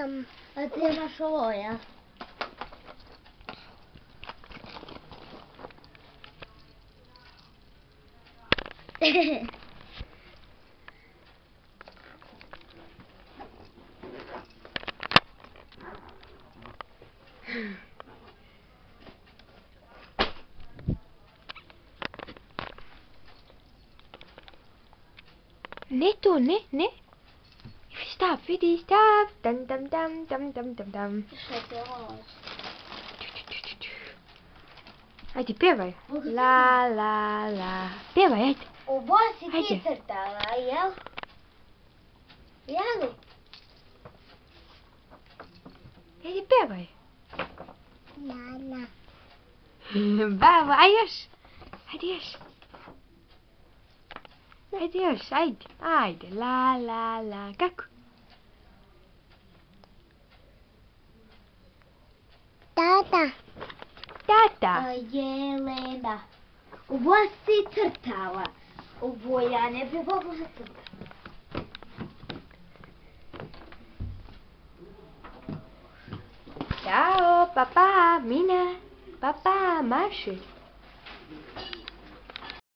Nemam. A ti imaš ovo, ja? Ne to, ne. Stop, vidi, stop. Dam, dam, dam, dam, dam, dam, dam. Šta ti ovo? Ajde, pjevaj. La, la, la. Pjevaj, ajde. Ovo si ti Ajde. crtala, jel? Jel? Ajde, pjevaj. Lala. Bravo, aj još. Ajde još. Ajde još, ajde. Ajde, la, la, la. Kako? Tata. Tata. Jelena. Ovo si crtala. Ovo ja ne bi mogla crtati. Ćao, papa, Mina. Papa, Maši.